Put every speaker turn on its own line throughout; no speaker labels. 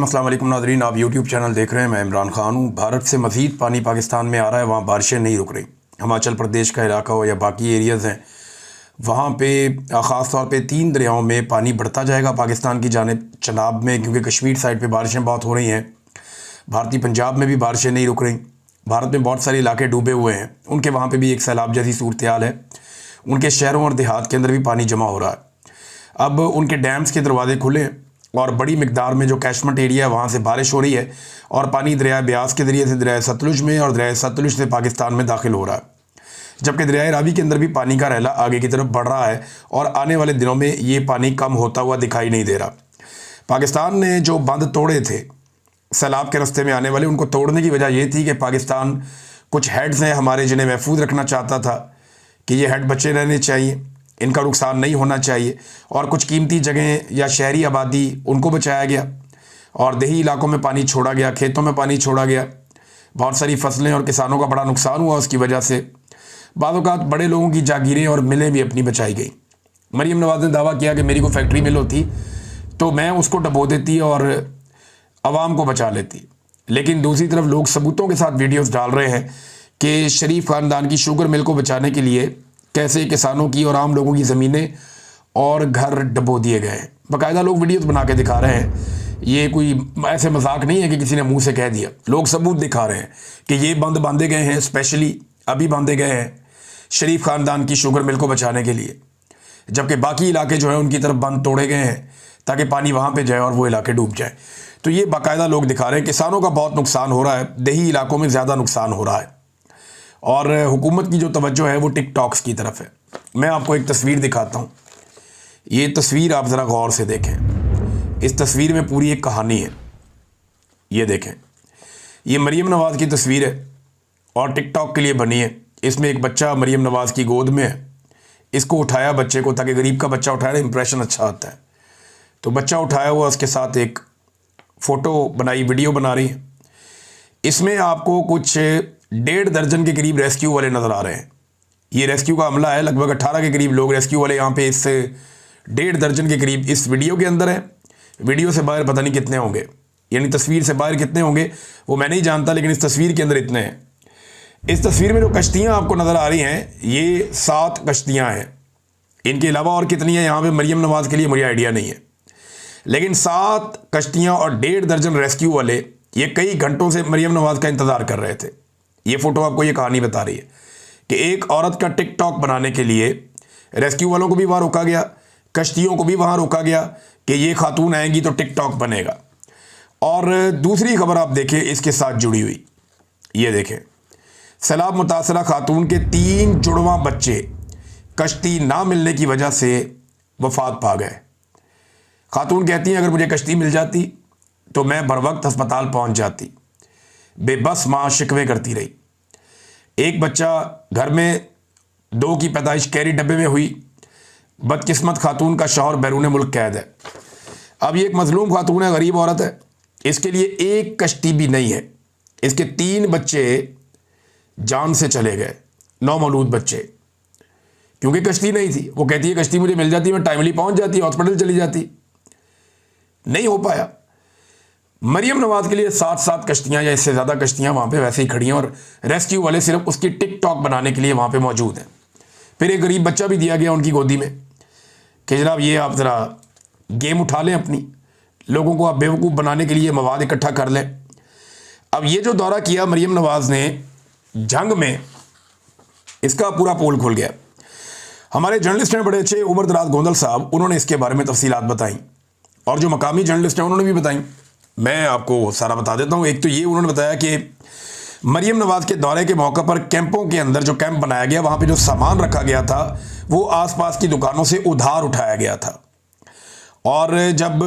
अस्सलाम वालेकुम नाज़रीन, आप यूट्यूब चैनल देख रहे हैं। मैं इमरान खान हूँ। भारत से मज़ीद पानी पाकिस्तान में आ रहा है, वहाँ बारिशें नहीं रुक रही। हिमाचल प्रदेश का इलाका हो या बाकी एरियाज़ हैं, वहाँ पे ख़ास तौर पे 3 दरियाओं में पानी बढ़ता जाएगा पाकिस्तान की जानिब चनाब में, क्योंकि कश्मीर साइड पे बारिशें बहुत हो रही हैं। भारतीय पंजाब में भी बारिशें नहीं रुक रही। भारत में बहुत सारे इलाके डूबे हुए हैं, उनके वहाँ पर भी एक सैलाब जैसी सूरत हाल है। उनके शहरों और देहात के अंदर भी पानी जमा हो रहा है। अब उनके डैम्स के दरवाजे खुले और बड़ी मिकदार में जो कैशमेंट एरिया है वहाँ से बारिश हो रही है और पानी दरिया ब्यास के ज़रिए से दरिया सतलुज में और दरिया सतलुज से पाकिस्तान में दाखिल हो रहा है। जबकि दरिया रावी के अंदर भी पानी का रहला आगे की तरफ बढ़ रहा है और आने वाले दिनों में ये पानी कम होता हुआ दिखाई नहीं दे रहा। पाकिस्तान ने जो बंद तोड़े थे सैलाब के रास्ते में आने वाले, उनको तोड़ने की वजह ये थी कि पाकिस्तान कुछ हेड्स हैं हमारे, जिन्हें महफूज रखना चाहता था कि ये हेड बचे रहने चाहिए, इनका नुकसान नहीं होना चाहिए। और कुछ कीमती जगहें या शहरी आबादी उनको बचाया गया और देही इलाकों में पानी छोड़ा गया, खेतों में पानी छोड़ा गया। बहुत सारी फसलें और किसानों का बड़ा नुकसान हुआ उसकी वजह से। बाद औक़ात बड़े लोगों की जागीरें और मिलें भी अपनी बचाई गई। मरीम नवाज़ ने दावा किया कि मेरी कोई फैक्ट्री मिल होती तो मैं उसको डबो देती और आवाम को बचा लेती। लेकिन दूसरी तरफ लोग सबूतों के साथ वीडियोज़ डाल रहे हैं कि शरीफ ख़ानदान की शुगर मिल को बचाने के लिए कैसे किसानों की और आम लोगों की ज़मीनें और घर डबो दिए गए हैं। बाकायदा लोग वीडियोस बना के दिखा रहे हैं। ये कोई ऐसे मजाक नहीं है कि किसी ने मुंह से कह दिया, लोग सबूत दिखा रहे हैं कि ये बंद बांधे गए हैं, स्पेशली अभी बांधे गए हैं शरीफ ख़ानदान की शुगर मिल को बचाने के लिए। जबकि बाकी इलाके जो हैं उनकी तरफ बंद तोड़े गए हैं ताकि पानी वहाँ पर जाए और वो इलाके डूब जाए। तो ये बाकायदा लोग दिखा रहे हैं किसानों का बहुत नुकसान हो रहा है, देही इलाकों में ज़्यादा नुकसान हो रहा है और हुकूमत की जो तवज्जो है वो टिकटॉक्स की तरफ है। मैं आपको एक तस्वीर दिखाता हूँ। ये तस्वीर आप ज़रा गौर से देखें। इस तस्वीर में पूरी एक कहानी है। ये देखें, ये मरीम नवाज़ की तस्वीर है और टिकटॉक के लिए बनी है। इसमें एक बच्चा मरीम नवाज़ की गोद में है। इसको उठाया बच्चे को, ताकि गरीब का बच्चा उठाया इंप्रेशन अच्छा आता है। तो बच्चा उठाया हुआ, उसके साथ एक फ़ोटो बनाई, वीडियो बना रही है। इसमें आपको कुछ 1.5 दर्जन के करीब रेस्क्यू वाले नज़र आ रहे हैं। ये रेस्क्यू का अमला है, लगभग 18 के करीब लोग रेस्क्यू वाले यहाँ पे इससे 1.5 दर्जन के करीब इस वीडियो के अंदर है। वीडियो से बाहर पता नहीं कितने होंगे, यानी तस्वीर से बाहर कितने होंगे वो मैं नहीं जानता, लेकिन इस तस्वीर के अंदर इतने हैं। इस तस्वीर में जो कश्तियाँ आपको नज़र आ रही हैं ये 7 कश्तियाँ हैं। इनके अलावा और कितनी है यहाँ पर मरीम नवाज़ के लिए मुझे आइडिया नहीं है, लेकिन 7 कश्तियाँ और 1.5 दर्जन रेस्क्यू वाले ये कई घंटों से मरीम नवाज़ का इंतज़ार कर रहे थे। ये फ़ोटो आपको ये कहानी बता रही है कि एक औरत का टिकटॉक बनाने के लिए रेस्क्यू वालों को भी वहाँ रोका गया, कश्तियों को भी वहाँ रोका गया कि ये खातून आएंगी तो टिकटॉक बनेगा। और दूसरी खबर आप देखें इसके साथ जुड़ी हुई, ये देखें, सैलाब मुतासरा खातून के 3 जुड़वा बच्चे कश्ती ना मिलने की वजह से वफात पा गए। खातून कहती हैं अगर मुझे कश्ती मिल जाती तो मैं बर वक्त अस्पताल पहुँच जाती। बेबस माँ शिकवे करती रही। एक बच्चा घर में 2 की पैदाइश कैरी डब्बे में हुई। बदकिस्मत खातून का शौहर बैरून मुल्क कैद है। अब ये एक मजलूम खातून है, गरीब औरत है, इसके लिए एक कश्ती भी नहीं है। इसके 3 बच्चे जान से चले गए, नौमौलूद बच्चे, क्योंकि कश्ती नहीं थी। वो कहती है कश्ती मुझे मिल जाती मैं टाइमली पहुंच जाती, हॉस्पिटल चली जाती। नहीं हो पाया। मरीम नवाज़ के लिए 7 कश्तियाँ या इससे ज़्यादा कश्तियाँ वहाँ पे वैसे ही खड़ी हैं और रेस्क्यू वाले सिर्फ उसकी टिकटॉक बनाने के लिए वहाँ पे मौजूद हैं। फिर एक गरीब बच्चा भी दिया गया उनकी गोदी में कि जनाब ये आप ज़रा गेम उठा लें, अपनी लोगों को आप बेवकूफ़ बनाने के लिए मवाद इकट्ठा कर लें। अब ये जो दौरा किया मरीम नवाज़ ने जंग में, इसका पूरा पोल खुल गया। हमारे जर्नलिस्ट हैं बड़े अच्छे, उमर दराज गोंदल साहब, उन्होंने इसके बारे में तफसीलात बताई और जो मकामी जर्नलिस्ट हैं उन्होंने भी बताई। मैं आपको सारा बता देता हूँ। एक तो ये उन्होंने बताया कि मरीम नवाज़ के दौरे के मौके पर कैंपों के अंदर जो कैंप बनाया गया वहाँ पे जो सामान रखा गया था वो आसपास की दुकानों से उधार उठाया गया था। और जब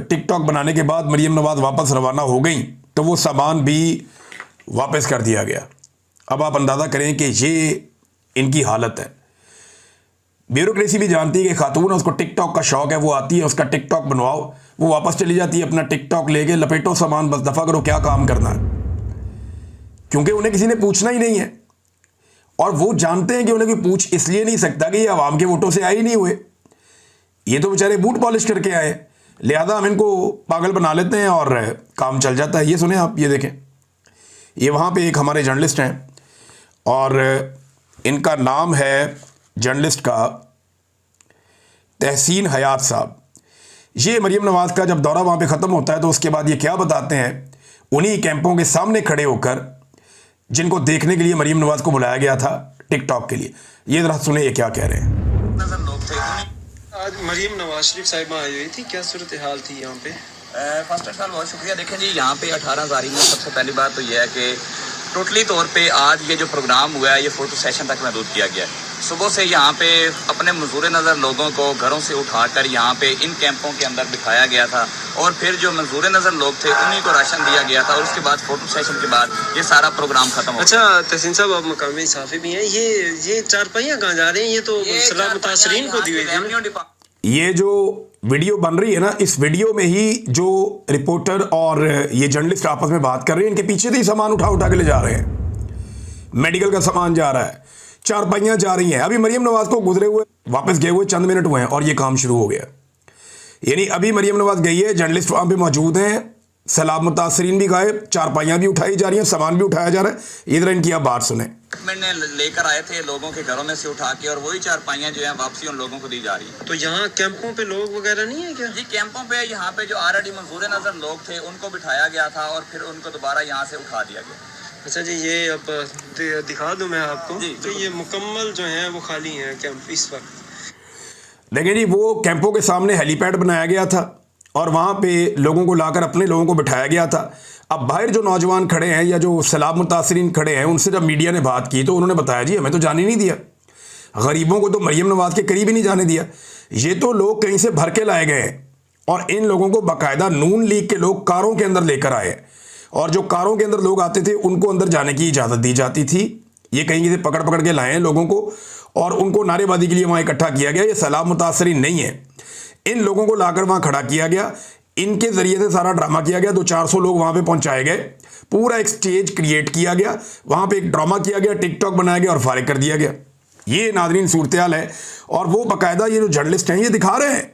टिकटॉक बनाने के बाद मरीम नवाज़ वापस रवाना हो गई तो वो सामान भी वापस कर दिया गया। अब आप अंदाज़ा करें कि ये इनकी हालत है। ब्यूरोक्रेसी भी जानती है कि खातून है, उसको टिकटॉक का शौक है, वो आती है, उसका टिकटॉक बनवाओ, वो वापस चली जाती है, अपना टिकटॉक लेके लपेटो सामान, बस दफ़ा करो, क्या काम करना है, क्योंकि उन्हें किसी ने पूछना ही नहीं है। और वो जानते हैं कि उन्हें कोई पूछ इसलिए नहीं सकता कि ये आवाम के वोटों से आए ही नहीं हुए, ये तो बेचारे बूट पॉलिश करके आए, लिहाजा हम इनको पागल बना लेते हैं और काम चल जाता है। ये सुने आप, ये देखें, ये वहाँ पे एक हमारे जर्नलिस्ट हैं और इनका नाम है जर्नलिस्ट का तहसीन हयात साहब। ये मरीम नवाज़ का जब दौरा वहाँ पे ख़त्म होता है तो उसके बाद ये क्या बताते हैं, उन्हीं कैंपों के सामने खड़े होकर जिनको देखने के लिए मरीम नवाज़ को बुलाया गया था टिकटॉक के लिए। ये ज़रा सुने ये क्या कह रहे हैं।
आज मरीम नवाज शरीफ साहिबा आई हुई थी, क्या सूरत हाल थी यहाँ पे?
फर्स्ट ऑफ ऑल बहुत शुक्रिया। देखें जी, यहाँ पे 18 तारीख में सबसे पहली बात तो ये है कि टोटली तौर पे आज ये जो प्रोग्राम हुआ है ये फ़ोटो सेशन तक महदूद किया गया है। सुबह से यहाँ पे अपने मंजूर नज़र लोगों को घरों से उठाकर यहाँ पे इन कैंपों के अंदर बिठाया गया था और फिर जो मंजूर नज़र लोग थे उन्हीं को राशन दिया गया था और उसके बाद फ़ोटो सेशन के बाद ये सारा प्रोग्राम ख़त्म हो गया।
अच्छा तहसीन साहब, आप मकामी साफ़ी भी हैं, ये चारपाइयाँ कहाँ जा रही हैं? ये तो सलाह मुतासरीन को दी हुई है।
ये जो वीडियो बन रही है ना, इस वीडियो में ही जो रिपोर्टर और ये जर्नलिस्ट आपस में बात कर रहे हैं, इनके पीछे से ही सामान उठा उठा के ले जा रहे हैं। मेडिकल का सामान जा रहा है, चारपाइयाँ जा रही हैं। अभी मरीम नवाज़ को गुजरे हुए वापस गए हुए चंद मिनट हुए हैं और ये काम शुरू हो गया। यानी अभी मरीम नवाज़ गई है, जर्नलिस्ट वहाँ पे मौजूद हैं, सैलाब मुतासरीन भी गए, चारपाइयाँ भी उठाई जा रही हैं, सामान भी उठाया जा रहा है। इधर इनकी आप बात सुने।
मैंने लेकर आए थे लोगों के घरों में से उठा के और वही चारपाइयाँ जो है वापसी उन लोगों को दी जा रही है।
तो यहाँ कैंपों पे लोग वगैरह नहीं है क्या?
जी कैंपों पे यहाँ पे जो ऑलरेडी मंजूर नज़र लोग थे उनको बिठाया गया था और फिर उनको दोबारा यहाँ से उठा दिया गया।
अच्छा जी, ये अब दिखा दूं मैं आपको। तो ये मुकम्मल जो है वो खाली हैं कैंप इस वक्त।
देखिए जी, वो कैंपों के सामने हेलीपैड बनाया गया था और वहाँ पे लोगों को लाकर अपने लोगों को बिठाया गया था। अब बाहर जो नौजवान खड़े हैं या जो सैलाब मुतासरीन खड़े हैं, उनसे जब मीडिया ने बात की तो उन्होंने बताया जी हमें तो जाने नहीं दिया, गरीबों को तो मरीम नवाज़ के करीब ही नहीं जाने दिया। ये तो लोग कहीं से भर के लाए गए हैं और इन लोगों को बाकायदा नून लीग के लोग कारों के अंदर लेकर आए और जो कारों के अंदर लोग आते थे उनको अंदर जाने की इजाज़त दी जाती थी। ये कहीं से पकड़ पकड़ के लाए हैं लोगों को और उनको नारेबाजी के लिए वहाँ इकट्ठा किया गया। ये सैलाब मुतासरीन नहीं है, इन लोगों को लाकर वहाँ खड़ा किया गया, इनके ज़रिए से सारा ड्रामा किया गया। 200-400 लोग वहाँ पे पहुँचाए गए, पूरा एक स्टेज क्रिएट किया गया, वहाँ पे एक ड्रामा किया गया, टिकटॉक बनाया गया और फारिग कर दिया गया। ये नाज़रीन सूरत हाल है और वो बाकायदा ये जो जर्नलिस्ट हैं ये दिखा रहे हैं,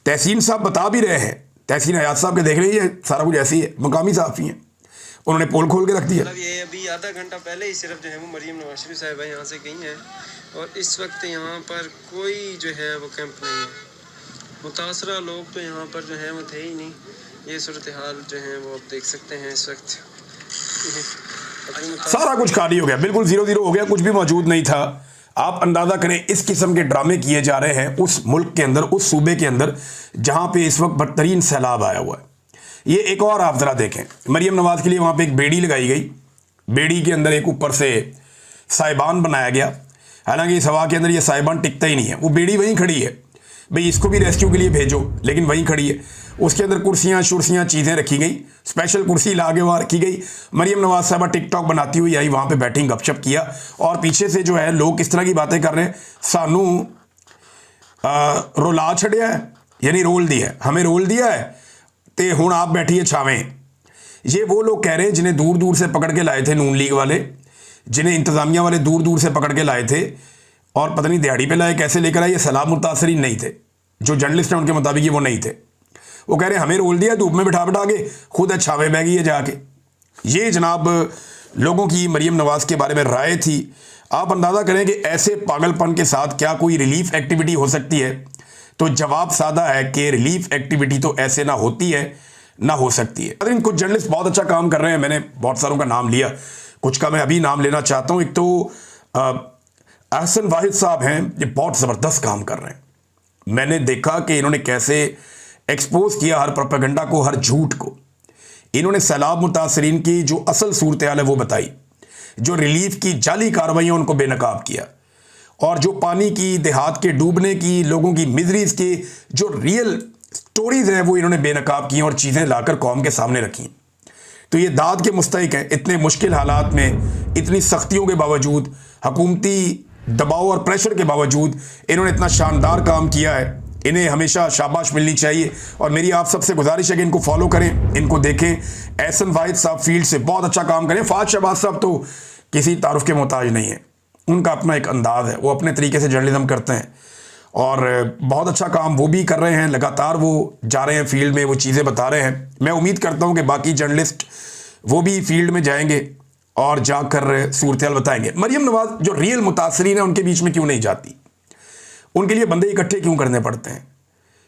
तहसीन साहब बता भी रहे हैं, तहसीन हयात साहब के देख रहे हैं, सारा कुछ ऐसे ही है, मकामी साफ़ी हैं, उन्होंने पोल खोल के रख दिया।
मतलब ये अभी आधा घंटा पहले ही सिर्फ जो है वो मरीम नवाज शरीफ साहिबा यहाँ से गई हैं और इस वक्त यहाँ पर कोई जो है वो कैंप नहीं है। मुतासरा लोग तो यहाँ पर जो है वो थे ही नहीं। ये सूरत हाल जो है वो आप देख सकते हैं इस वक्त।
सारा कुछ खाली हो गया, बिल्कुल 0-0 हो गया, कुछ भी मौजूद नहीं था। आप अंदाज़ा करें इस किस्म के ड्रामे किए जा रहे हैं उस मुल्क के अंदर, उस सूबे के अंदर जहाँ पे इस वक्त बदतरीन सैलाब आया हुआ है। ये एक और आप ज़रा देखें, मरीम नवाज़ के लिए वहाँ पे एक बेड़ी लगाई गई, बेड़ी के अंदर एक ऊपर से साइबान बनाया गया। हालांकि इस हवा के अंदर ये साइबान टिकता ही नहीं है, वो बेड़ी वहीं खड़ी है, भाई इसको भी रेस्क्यू के लिए भेजो, लेकिन वहीं खड़ी है। उसके अंदर कुर्सियाँ शुर्सियाँ चीज़ें रखी गई, स्पेशल कुर्सी ला के वहाँ रखी गई। मरीम नवाज़ साहबा टिकटॉक बनाती हुई आई, वहाँ पे बैठी गपशप किया और पीछे से जो है लोग किस तरह की बातें कर रहे हैं, सानू रोला छड़िया है, यानी रोल दिया है, हमें रोल दिया है तो हुण आप बैठिए छावें। ये वो लोग कह रहे हैं जिन्हें दूर दूर से पकड़ के लाए थे नून लीग वाले, जिन्हें इंतज़ामिया वाले दूर दूर से पकड़ के लाए थे और पता नहीं दिहाड़ी पे लाए, कैसे लेकर आए। ये सैलाब मुतासरीन नहीं थे, जो जर्नलिस्ट हैं उनके मुताबिक ये वो नहीं थे। वो कह रहे हैं हमें रोल दिया धूप में बिठा बिठा के, खुद छावे बह गई है जाके। ये जनाब लोगों की मरीम नवाज़ के बारे में राय थी। आप अंदाज़ा करें कि ऐसे पागलपन के साथ क्या कोई रिलीफ एक्टिविटी हो सकती है? तो जवाब सादा है कि रिलीफ एक्टिविटी तो ऐसे ना होती है ना हो सकती है। लेकिन कुछ जर्नलिस्ट बहुत अच्छा काम कर रहे हैं, मैंने बहुत सारों का नाम लिया, कुछ का मैं अभी नाम लेना चाहता हूँ। एक तो अहसन वाहिद साहब हैं, ये बहुत ज़बरदस्त काम कर रहे हैं। मैंने देखा कि इन्होंने कैसे एक्सपोज किया हर प्रोपेगेंडा को, हर झूठ को। इन्होंने सैलाब मुतासरीन की जो असल सूरत हाल है वो बताई, जो रिलीफ की जाली कार्रवाइयाँ उनको बेनकाब किया और जो पानी की, देहात के डूबने की, लोगों की मिजरीज की जो रियल स्टोरीज़ हैं वो इन्होंने बेनकाब की और चीज़ें लाकर कौम के सामने रखी। तो ये दाद के मुस्तहिक हैं। इतने मुश्किल हालात में, इतनी सख्तियों के बावजूद, हुकूमती दबाव और प्रेशर के बावजूद इन्होंने इतना शानदार काम किया है। इन्हें हमेशा शाबाश मिलनी चाहिए और मेरी आप सबसे गुजारिश है कि इनको फॉलो करें, इनको देखें। एहसन वाहिद साहब फील्ड से बहुत अच्छा काम करें। फाज शहबाज साहब तो किसी तारुफ के मोहताज नहीं है, उनका अपना एक अंदाज़ है, वो अपने तरीके से जर्नलिज्म करते हैं और बहुत अच्छा काम वो भी कर रहे हैं, लगातार वो जा रहे हैं फील्ड में, वो चीज़ें बता रहे हैं। मैं उम्मीद करता हूं कि बाकी जर्नलिस्ट वो भी फील्ड में जाएंगे और जाकर सूरत हाल बताएंगे। मरियम नवाज जो रियल मुतासरीन है उनके बीच में क्यों नहीं जाती, उनके लिए बंदे इकट्ठे क्यों करने पड़ते हैं,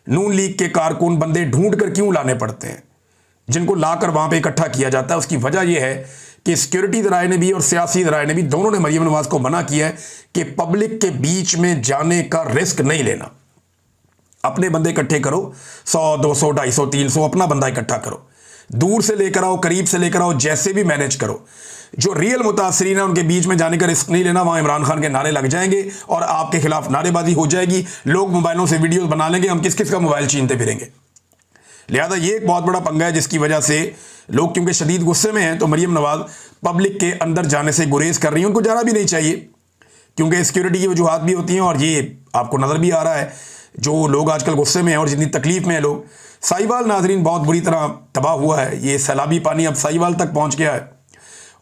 नून लीग के कारकुन बंदे ढूंढ कर क्यों लाने पड़ते हैं जिनको लाकर वहां पे इकट्ठा किया जाता है? उसकी वजह यह है कि सिक्योरिटी ज़राए ने भी और सियासी ज़राए ने भी दोनों ने मरियम नवाज को मना किया है कि पब्लिक के बीच में जाने का रिस्क नहीं लेना। अपने बंदे इकट्ठे करो, 100, 200, 250, 300 अपना बंदा इकट्ठा करो, दूर से लेकर आओ, करीब से लेकर आओ, जैसे भी मैनेज करो। जो रियल मुतासरीन है उनके बीच में जाने का रिस्क नहीं लेना। वहां इमरान खान के नारे लग जाएंगे और आपके खिलाफ नारेबाजी हो जाएगी, लोग मोबाइलों से वीडियोस बना लेंगे, हम किस किस का मोबाइल छीनते फिरेंगे। लिहाजा ये एक बहुत बड़ा पंगा है जिसकी वजह से लोग क्योंकि शदीद गुस्से में हैं तो मरियम नवाज पब्लिक के अंदर जाने से गुरेज कर रही हैं। उनको जाना भी नहीं चाहिए क्योंकि सिक्योरिटी की वजूहात भी होती हैं और ये आपको नज़र भी आ रहा है जो लोग आजकल गुस्से में हैं और जितनी तकलीफ में हैं लोग। साहिवाल नाजरीन बहुत बुरी तरह तबाह हुआ है, ये सैलाबी पानी अब साहिवाल तक पहुँच गया है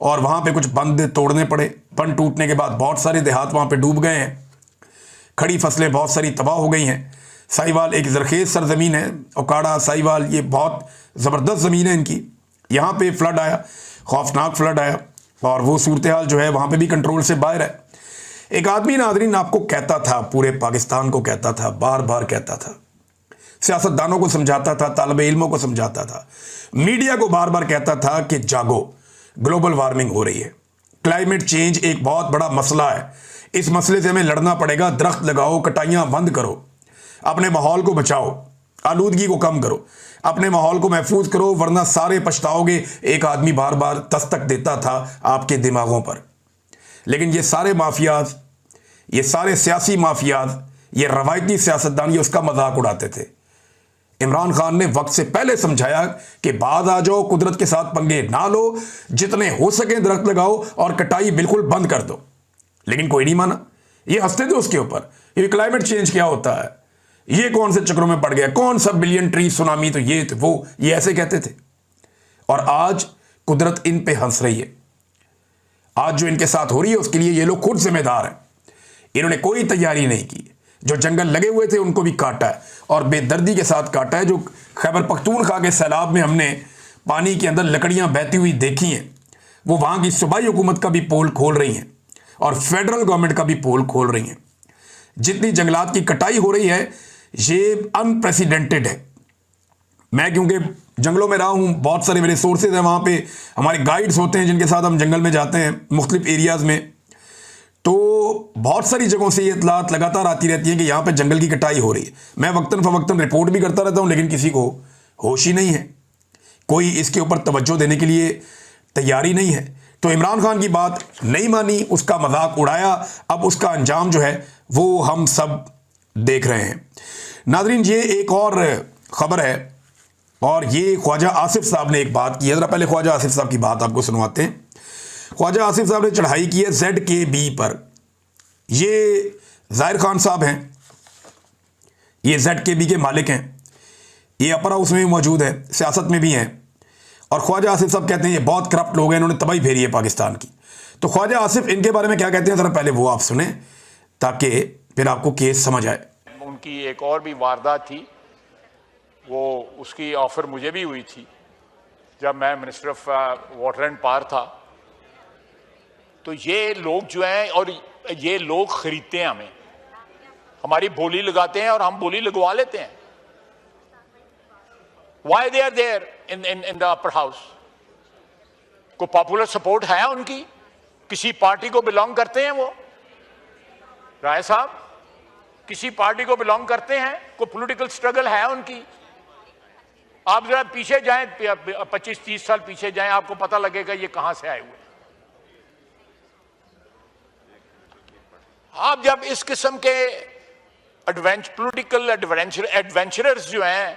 और वहाँ पर कुछ बंद तोड़ने पड़े। बंद टूटने के बाद बहुत सारे देहात वहाँ पर डूब गए हैं, खड़ी फसलें बहुत सारी तबाह हो गई हैं। साहिवाल एक ज़रखेज़ सरजमीन है, ओकाड़ा साहिवाल ये बहुत ज़बरदस्त ज़मीन है इनकी। यहाँ पे फ्लड आया, खौफनाक फ्लड आया और वो सूरत हाल जो है वहाँ पे भी कंट्रोल से बाहर है। एक आदमी नाज़रीन आपको कहता था, पूरे पाकिस्तान को कहता था, बार बार कहता था, सियासतदानों को समझाता था, तालिब इल्मों को समझाता था, मीडिया को बार बार कहता था कि जागो, ग्लोबल वार्मिंग हो रही है, क्लाइमेट चेंज एक बहुत बड़ा मसला है, इस मसले से हमें लड़ना पड़ेगा, दरख्त लगाओ, कटाइयाँ बंद करो, अपने माहौल को बचाओ, आलूदगी को कम करो, अपने माहौल को महफूज करो वरना सारे पछताओगे। एक आदमी बार बार दस्तक देता था आपके दिमागों पर। लेकिन ये सारे माफियाज, ये सारे सियासी माफियाज, ये रवायती सियासतदान ये उसका मजाक उड़ाते थे। इमरान खान ने वक्त से पहले समझाया कि बाद आ जाओ, कुदरत के साथ पंगे ना लो, जितने हो सके दरख्त लगाओ और कटाई बिल्कुल बंद कर दो। लेकिन कोई नहीं माना, ये हंसते थे उसके ऊपर। ये क्लाइमेट चेंज क्या होता है, ये कौन से चक्रों में पड़ गया, कौन सा बिलियन ट्री सुनामी, तो ये तो वो, ये ऐसे कहते थे। और आज कुदरत इन पे हंस रही है। आज जो इनके साथ हो रही है उसके लिए ये लोग खुद जिम्मेदार हैं। इन्होंने कोई तैयारी नहीं की, जो जंगल लगे हुए थे उनको भी काटा है और बेदर्दी के साथ काटा है। जो खैबर पख्तूनख्वा के सैलाब में हमने पानी के अंदर लकड़ियां बहती हुई देखी हैं, वो वहां की सूबाई हुकूमत का भी पोल खोल रही हैं और फेडरल गवर्नमेंट का भी पोल खोल रही हैं। जितनी जंगलात की कटाई हो रही है ये अनप्रेसिडेंटेड है। मैं क्योंकि जंगलों में रहा हूँ, बहुत सारे मेरे सोर्सेज हैं, वहाँ पे हमारे गाइड्स होते हैं जिनके साथ हम जंगल में जाते हैं मुख्तलिफ एरियाज़ में, तो बहुत सारी जगहों से ये इतलात लगातार आती रहती है कि यहाँ पे जंगल की कटाई हो रही है। मैं वक्तन फ़वक्तन रिपोर्ट भी करता रहता हूँ लेकिन किसी को होश ही नहीं है, कोई इसके ऊपर तवज्जो देने के लिए तैयारी नहीं है। तो इमरान खान की बात नहीं मानी, उसका मजाक उड़ाया, अब उसका अंजाम जो है वो हम सब देख रहे हैं। नाज़रीन ये एक और ख़बर है और ये ख्वाजा आसिफ साहब ने एक बात की है। ज़रा पहले ख्वाजा आसिफ साहब की बात आपको सुनवाते हैं। ख्वाजा आसिफ साहब ने चढ़ाई की है ZKB पर। ये ज़ाहिर खान साहब हैं, ये ZKB के मालिक हैं, ये अपर हाउस में भी मौजूद है, सियासत में भी हैं। और ख्वाजा आसिफ साहब कहते हैं ये बहुत करप्ट लोग हैं, इन्होंने तबाही फेरी है पाकिस्तान की। तो ख्वाजा आसिफ इनके बारे में क्या कहते हैं ज़रा पहले वो आप सुने ताकि फिर आपको केस समझ आए।
उनकी एक और भी वारदात थी, वो उसकी ऑफ़र मुझे भी हुई थी जब मैं minister of water and power था। तो ये लोग जो हैं, और ये लोग ख़रीदते हैं हमें, हमारी बोली लगाते हैं और हम बोली लगवा लेते हैं। Why they are there in the upper house? को पॉपुलर सपोर्ट है उनकी, किसी पार्टी को बिलोंग करते हैं वो, राय साहब किसी पार्टी को बिलोंग करते हैं, कोई पॉलिटिकल स्ट्रगल है उनकी। आप जरा पीछे जाएं, 25-30 साल पीछे जाएं, आपको पता लगेगा ये कहां से आए हुए। आप जब इस किस्म के पॉलिटिकल एडवेंचरर्स जो हैं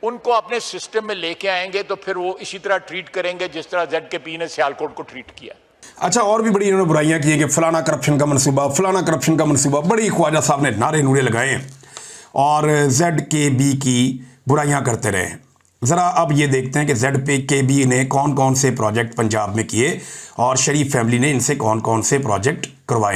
उनको अपने सिस्टम में लेके आएंगे तो फिर वो इसी तरह ट्रीट करेंगे जिस तरह ZKB ने सियालकोट को ट्रीट किया।
अच्छा, और भी बड़ी इन्होंने बुराइयां की है कि फलाना करप्शन का मनसूबा, फलाना करप्शन का मनसूबा, बड़ी ख्वाजा साहब ने नारे नूरे लगाए और ZKB की बुराइयां करते रहे। ज़रा अब ये देखते हैं कि ZKB ने कौन कौन से प्रोजेक्ट पंजाब में किए और शरीफ फैमिली ने इनसे कौन कौन से प्रोजेक्ट करवाए हैं।